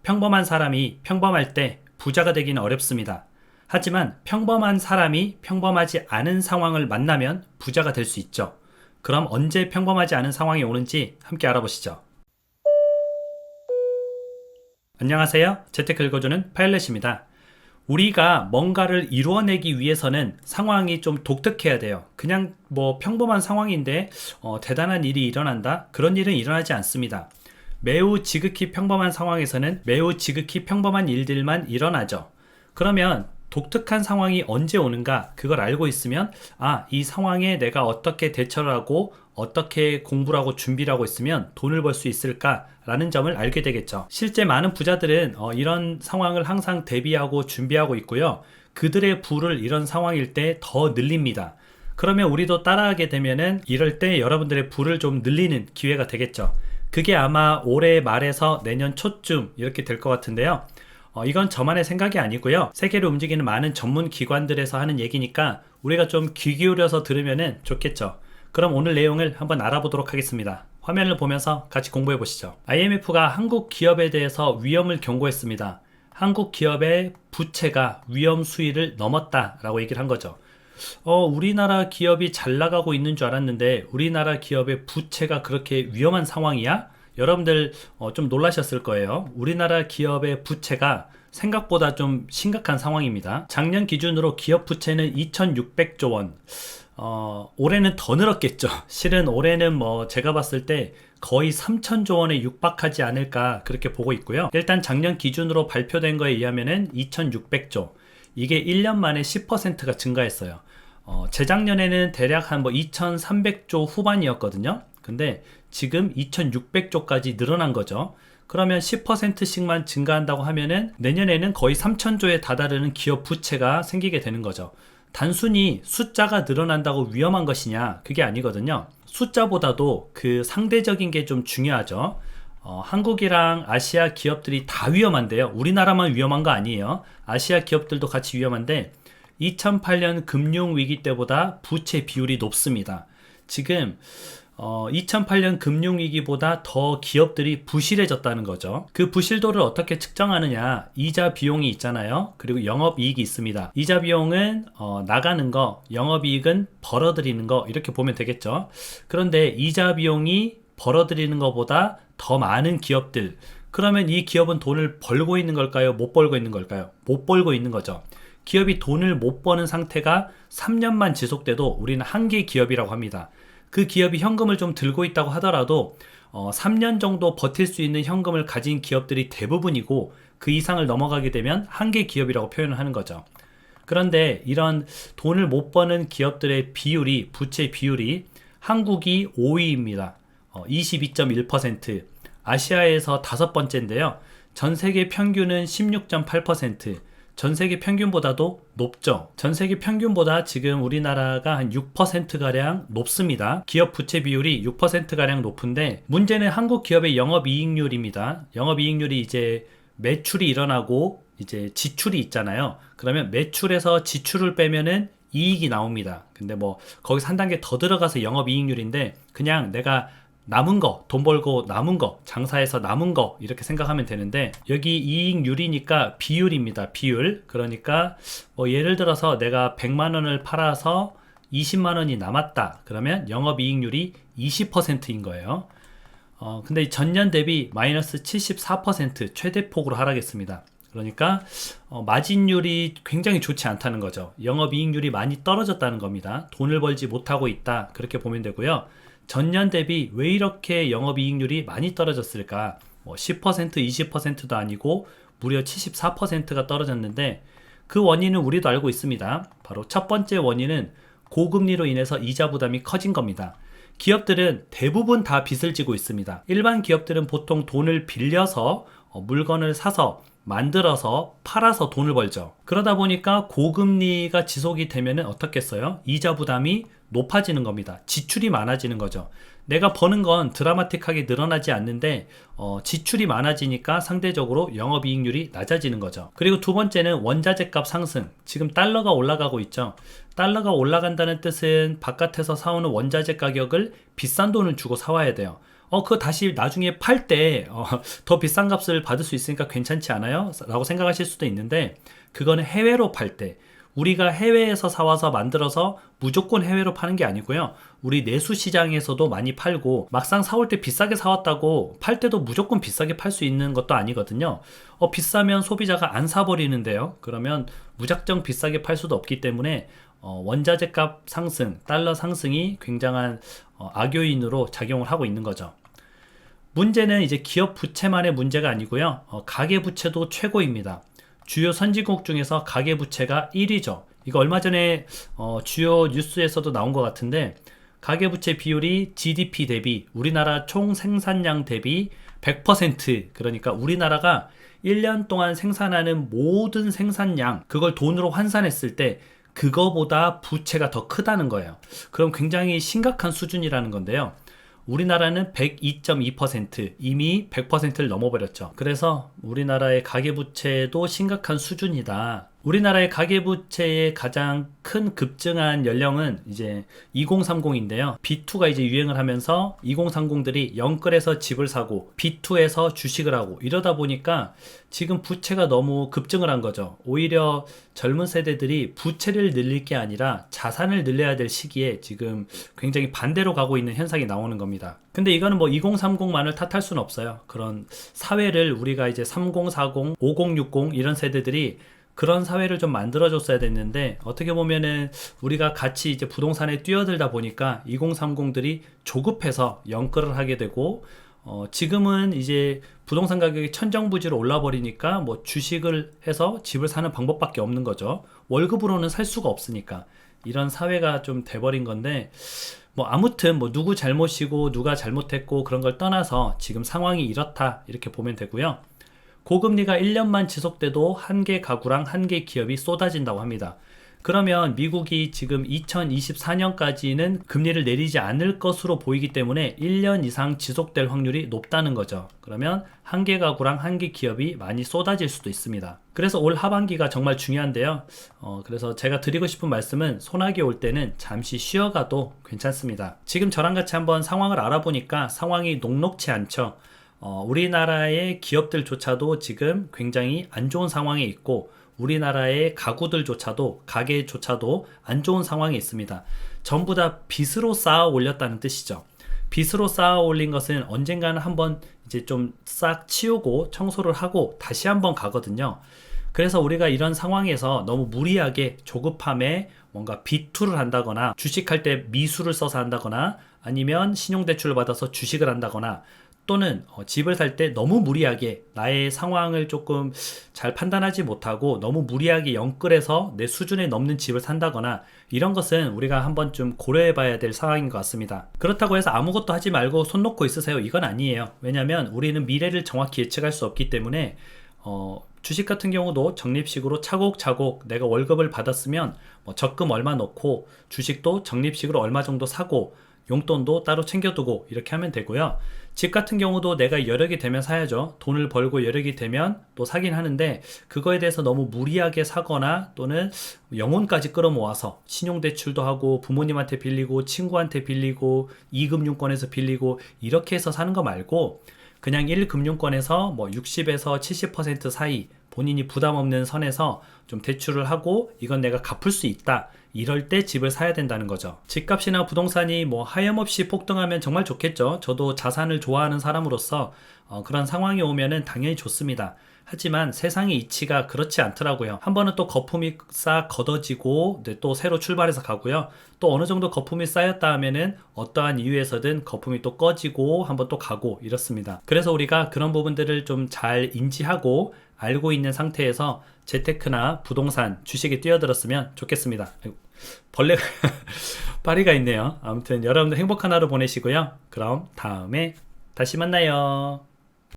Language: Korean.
평범한 사람이 평범할 때 부자가 되기는 어렵습니다. 하지만 평범한 사람이 평범하지 않은 상황을 만나면 부자가 될 수 있죠. 그럼 언제 평범하지 않은 상황이 오는지 함께 알아보시죠. 안녕하세요. 재테크 읽어주는 파일럿입니다. 우리가 뭔가를 이루어내기 위해서는 상황이 좀 독특해야 돼요. 그냥 평범한 상황인데 대단한 일이 일어난다? 그런 일은 일어나지 않습니다. 매우 지극히 평범한 상황에서는 매우 지극히 평범한 일들만 일어나죠. 그러면 독특한 상황이 언제 오는가 그걸 알고 있으면 이 상황에 내가 어떻게 대처를 하고 어떻게 공부를 하고 준비를 하고 있으면 돈을 벌 수 있을까 라는 점을 알게 되겠죠. 실제 많은 부자들은 이런 상황을 항상 대비하고 준비하고 있고요. 그들의 부를 이런 상황일 때 더 늘립니다. 그러면 우리도 따라하게 되면은 이럴 때 여러분들의 부를 좀 늘리는 기회가 되겠죠. 그게 아마 올해 말에서 내년 초쯤 이렇게 될 것 같은데요. 이건 저만의 생각이 아니고요. 세계를 움직이는 많은 전문 기관들에서 하는 얘기니까 우리가 좀 귀 기울여서 들으면 좋겠죠. 그럼 오늘 내용을 한번 알아보도록 하겠습니다. 화면을 보면서 같이 공부해 보시죠. IMF가 한국 기업에 대해서 위험을 경고했습니다. 한국 기업의 부채가 위험 수위를 넘었다라고 얘기를 한 거죠. 우리나라 기업이 잘 나가고 있는 줄 알았는데 우리나라 기업의 부채가 그렇게 위험한 상황이야? 여러분들 좀 놀라셨을 거예요. 우리나라 기업의 부채가 생각보다 좀 심각한 상황입니다. 작년 기준으로 기업 부채는 2,600조 원. 올해는 더 늘었겠죠. 실은 올해는 제가 봤을 때 거의 3,000조 원에 육박하지 않을까 그렇게 보고 있고요. 일단 작년 기준으로 발표된 거에 의하면은 2,600조. 이게 1년 만에 10%가 증가했어요. 재작년에는 대략 한 2,300조 후반이었거든요. 근데 지금 2,600조까지 늘어난 거죠. 그러면 10%씩만 증가한다고 하면은 내년에는 거의 3,000조에 다다르는 기업 부채가 생기게 되는 거죠. 단순히 숫자가 늘어난다고 위험한 것이냐? 그게 아니거든요. 숫자보다도 그 상대적인 게 좀 중요하죠. 한국이랑 아시아 기업들이 다 위험한데요. 우리나라만 위험한 거 아니에요. 아시아 기업들도 같이 위험한데 2008년 금융위기 때보다 부채 비율이 높습니다. 지금 2008년 금융위기보다 더 기업들이 부실해졌다는 거죠. 그 부실도를 어떻게 측정하느냐? 이자 비용이 있잖아요. 그리고 영업이익이 있습니다. 이자 비용은 나가는 거, 영업이익은 벌어들이는 거 이렇게 보면 되겠죠. 그런데 이자 비용이 벌어들이는 것보다 더 많은 기업들, 그러면 이 기업은 돈을 벌고 있는 걸까요? 못 벌고 있는 걸까요? 못 벌고 있는 거죠. 기업이 돈을 못 버는 상태가 3년만 지속돼도 우리는 한계 기업이라고 합니다. 그 기업이 현금을 좀 들고 있다고 하더라도 3년 정도 버틸 수 있는 현금을 가진 기업들이 대부분이고 그 이상을 넘어가게 되면 한계 기업이라고 표현을 하는 거죠. 그런데 이런 돈을 못 버는 기업들의 비율이, 부채 비율이 한국이 5위입니다. 22.1%, 아시아에서 5번째인데요. 전 세계 평균은 16.8%, 전 세계 평균보다도 높죠. 전 세계 평균보다 지금 우리나라가 한 6%가량 높습니다. 기업 부채 비율이 6%가량 높은데 문제는 한국 기업의 영업이익률입니다. 영업이익률이 이제 매출이 일어나고 이제 지출이 있잖아요. 그러면 매출에서 지출을 빼면은 이익이 나옵니다. 근데 거기서 한 단계 더 들어가서 영업이익률인데 그냥 내가 남은 거, 돈 벌고 남은 거, 장사해서 남은 거 이렇게 생각하면 되는데 여기 이익률이니까 비율입니다. 비율. 그러니까 예를 들어서 내가 100만 원을 팔아서 20만 원이 남았다. 그러면 영업이익률이 20%인 거예요. 근데 전년 대비 마이너스 74% 최대폭으로 하락했습니다. 그러니까 마진율이 굉장히 좋지 않다는 거죠. 영업이익률이 많이 떨어졌다는 겁니다. 돈을 벌지 못하고 있다. 그렇게 보면 되고요. 전년 대비 왜 이렇게 영업이익률이 많이 떨어졌을까? 10%, 20%도 아니고 무려 74%가 떨어졌는데 그 원인은 우리도 알고 있습니다. 바로 첫 번째 원인은 고금리로 인해서 이자 부담이 커진 겁니다. 기업들은 대부분 다 빚을 지고 있습니다. 일반 기업들은 보통 돈을 빌려서 물건을 사서 만들어서 팔아서 돈을 벌죠. 그러다 보니까 고금리가 지속이 되면 어떻겠어요? 이자 부담이 높아지는 겁니다. 지출이 많아지는 거죠. 내가 버는 건 드라마틱하게 늘어나지 않는데 지출이 많아지니까 상대적으로 영업이익률이 낮아지는 거죠. 그리고 두 번째는 원자재 값 상승. 지금 달러가 올라가고 있죠. 달러가 올라간다는 뜻은 바깥에서 사오는 원자재 가격을 비싼 돈을 주고 사와야 돼요. 그거 다시 나중에 팔 때, 더 비싼 값을 받을 수 있으니까 괜찮지 않아요? 라고 생각하실 수도 있는데, 그거는 해외로 팔 때, 우리가 해외에서 사와서 만들어서 무조건 해외로 파는 게 아니고요. 우리 내수 시장에서도 많이 팔고, 막상 사올 때 비싸게 사왔다고 팔 때도 무조건 비싸게 팔 수 있는 것도 아니거든요. 비싸면 소비자가 안 사버리는데요. 그러면 무작정 비싸게 팔 수도 없기 때문에 원자재 값 상승, 달러 상승이 굉장한 악요인으로 작용을 하고 있는 거죠. 문제는 이제 기업 부채만의 문제가 아니고요. 가계 부채도 최고입니다. 주요 선진국 중에서 가계 부채가 1위죠. 이거 얼마 전에 주요 뉴스에서도 나온 것 같은데, 가계 부채 비율이 GDP 대비 우리나라 총 생산량 대비 100%, 그러니까 우리나라가 1년 동안 생산하는 모든 생산량, 그걸 돈으로 환산했을 때 그거보다 부채가 더 크다는 거예요. 그럼 굉장히 심각한 수준이라는 건데요. 우리나라는 102.2%, 이미 100%를 넘어버렸죠. 그래서 우리나라의 가계부채도 심각한 수준이다. 우리나라의 가계부채의 가장 큰 급증한 연령은 이제 2030인데요. B2가 이제 유행을 하면서 2030들이 영끌에서 집을 사고 B2에서 주식을 하고 이러다 보니까 지금 부채가 너무 급증을 한 거죠. 오히려 젊은 세대들이 부채를 늘릴 게 아니라 자산을 늘려야 될 시기에 지금 굉장히 반대로 가고 있는 현상이 나오는 겁니다. 근데 이거는 뭐 2030만을 탓할 수는 없어요. 그런 사회를 우리가 이제 3040, 5060 이런 세대들이 그런 사회를 좀 만들어줬어야 됐는데, 어떻게 보면은 우리가 같이 이제 부동산에 뛰어들다 보니까 2030들이 조급해서 연끌을 하게 되고, 지금은 이제 부동산 가격이 천정부지로 올라버리니까 뭐 주식을 해서 집을 사는 방법밖에 없는 거죠. 월급으로는 살 수가 없으니까. 이런 사회가 좀 돼버린 건데, 뭐 아무튼 뭐 누구 잘못이고 누가 잘못했고 그런 걸 떠나서 지금 상황이 이렇다, 이렇게 보면 되고요. 고금리가 1년만 지속돼도 한 개 가구랑 한 개 기업이 쏟아진다고 합니다. 그러면 미국이 지금 2024년까지는 금리를 내리지 않을 것으로 보이기 때문에 1년 이상 지속될 확률이 높다는 거죠. 그러면 한 개 가구랑 한 개 기업이 많이 쏟아질 수도 있습니다. 그래서 올 하반기가 정말 중요한데요. 그래서 제가 드리고 싶은 말씀은, 소나기 올 때는 잠시 쉬어가도 괜찮습니다. 지금 저랑 같이 한번 상황을 알아보니까 상황이 녹록치 않죠. 우리나라의 기업들조차도 지금 굉장히 안 좋은 상황에 있고, 우리나라의 가구들조차도, 가게조차도 안 좋은 상황에 있습니다. 전부 다 빚으로 쌓아 올렸다는 뜻이죠. 빚으로 쌓아 올린 것은 언젠가는 한번 이제 좀 싹 치우고 청소를 하고 다시 한번 가거든요. 그래서 우리가 이런 상황에서 너무 무리하게 조급함에 뭔가 비투를 한다거나, 주식할 때 미수를 써서 한다거나, 아니면 신용대출을 받아서 주식을 한다거나, 또는 집을 살 때 너무 무리하게 나의 상황을 조금 잘 판단하지 못하고 너무 무리하게 연끌해서 내 수준에 넘는 집을 산다거나, 이런 것은 우리가 한번 좀 고려해 봐야 될 상황인 것 같습니다. 그렇다고 해서 아무것도 하지 말고 손 놓고 있으세요, 이건 아니에요. 왜냐하면 우리는 미래를 정확히 예측할 수 없기 때문에 주식 같은 경우도 적립식으로 차곡차곡 내가 월급을 받았으면 적금 얼마 넣고, 주식도 적립식으로 얼마 정도 사고, 용돈도 따로 챙겨두고 이렇게 하면 되고요. 집 같은 경우도 내가 여력이 되면 사야죠. 돈을 벌고 여력이 되면 또 사긴 하는데, 그거에 대해서 너무 무리하게 사거나 또는 영혼까지 끌어모아서 신용대출도 하고 부모님한테 빌리고 친구한테 빌리고 2금융권에서 빌리고 이렇게 해서 사는 거 말고, 그냥 1금융권에서 뭐 60에서 70% 사이 본인이 부담 없는 선에서 좀 대출을 하고 이건 내가 갚을 수 있다, 이럴 때 집을 사야 된다는 거죠. 집값이나 부동산이 뭐 하염없이 폭등하면 정말 좋겠죠. 저도 자산을 좋아하는 사람으로서 그런 상황이 오면은 당연히 좋습니다. 하지만 세상의 이치가 그렇지 않더라고요. 한 번은 또 거품이 싹 걷어지고 또 새로 출발해서 가고요. 또 어느 정도 거품이 쌓였다 하면은 어떠한 이유에서든 거품이 또 꺼지고 한번 또 가고 이렇습니다. 그래서 우리가 그런 부분들을 좀 잘 인지하고 알고 있는 상태에서 재테크나 부동산, 주식에 뛰어들었으면 좋겠습니다. 벌레가 파리가 있네요. 아무튼 여러분들 행복한 하루 보내시고요. 그럼 다음에 다시 만나요.